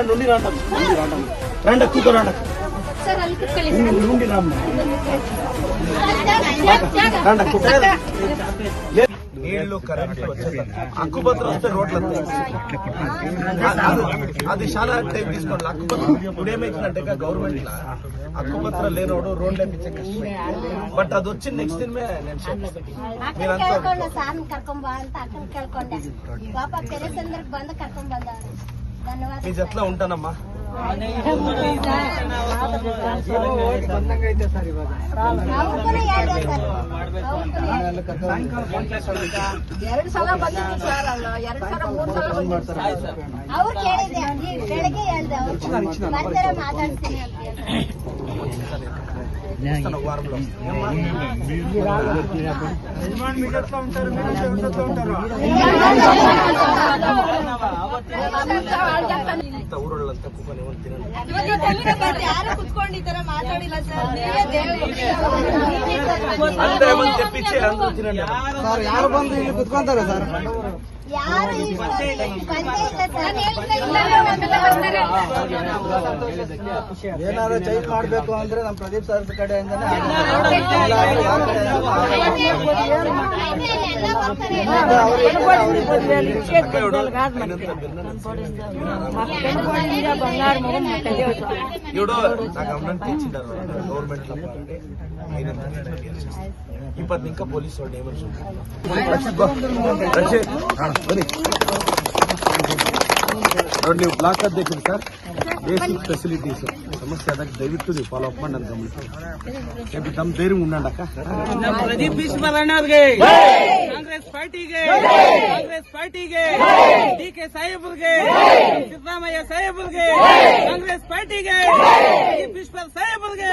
నుండి రండి కూతురు నుండి నీళ్లు కరెంట్ హక్కుపత్రం వస్తే రోడ్లు అది చాలా టైం తీసుకోండి. హక్కుపత్రం ఇప్పుడు ఏమైతుందంటే గవర్నమెంట్ లా హక్కుపత్రం లేనోడు రోడ్లు వేపించే కష్టమే. బట్ అది వచ్చి నెక్స్ట్ దినమే నేను మీ జట్లా ఉంటానమ్మా. ಎರಡು ಸಲ ಬಂದಿದ್ದೀವಿ ಸರ್. 2 ಸಲ 3 ಸಲ ಅವ್ರು ಕೇಳಿದೆ, ಬೆಳಗ್ಗೆ ಹೇಳ್ದೆ ಬರ್ತಾರೆ ಮಾತಾಡ್ತೀನಿ ಅಂತ. వారంలో ఊరోళ్ళంతా కూకొని ಯಾರು ಕುತ್ಕೊಂಡು ಈ ತರ ಮಾತಾಡಿಲ್ಲ ಸರ್. అంతే ఏమని తెప్పించి అందరూ తినండి. ಯಾರು ಬಂದು ಇಲ್ಲಿ ಕುತ್ಕೊಂತಾರೆ ಸರ್? ಯಾರು ಏನಾದ್ರು ಚೇಂಜ್ ಮಾಡ್ಬೇಕು ಅಂದ್ರೆ ನಮ್ ಪ್ರದೀಪ್ ಸರ್ ಕಡೆಯಿಂದನೇ ಇವಡು నాకు గమనానికి ఇచ్చిండారు గవర్నమెంట్ లో ఇప్పటి ఇంకా పోలీసు వాళ్ళు ఏమని ನೀವು ಬ್ಲಾಕ್ ಅಧ್ಯಕ್ಷರು ಸರ್. ಬೇಸಿಕ್ ಫೆಸಿಲಿಟೀಸ್ ಸಮಸ್ಯೆ ಅದಕ್ಕೆ ದಯವಿಟ್ಟು ನೀವು ಫಾಲೋ ಅಪ್ ಮಾಡಿ ನನ್ನ ಗಮನಿಸಿ ತಮ್ಮ ಧೈರ್ಯ ಉಂಡಕ್ಕ. ಪ್ರದೀಪ್ ಈಶ್ವರಣ್ಣ ಅವ್ರಿಗೆ, ಕಾಂಗ್ರೆಸ್ ಪಾರ್ಟಿಗೆ ಡಿ ಕೆ ಸಾಹೇಬ್ರಿಗೆ, ಸಿದ್ದರಾಮಯ್ಯ ಸಾಹೇಬ್ರಿಗೆ, ಕಾಂಗ್ರೆಸ್ ಪಾರ್ಟಿಗೆ, ಪ್ರದೀಪ್ ಈಶ್ವರ್ ಸಾಹೇಬ್ರಿಗೆ.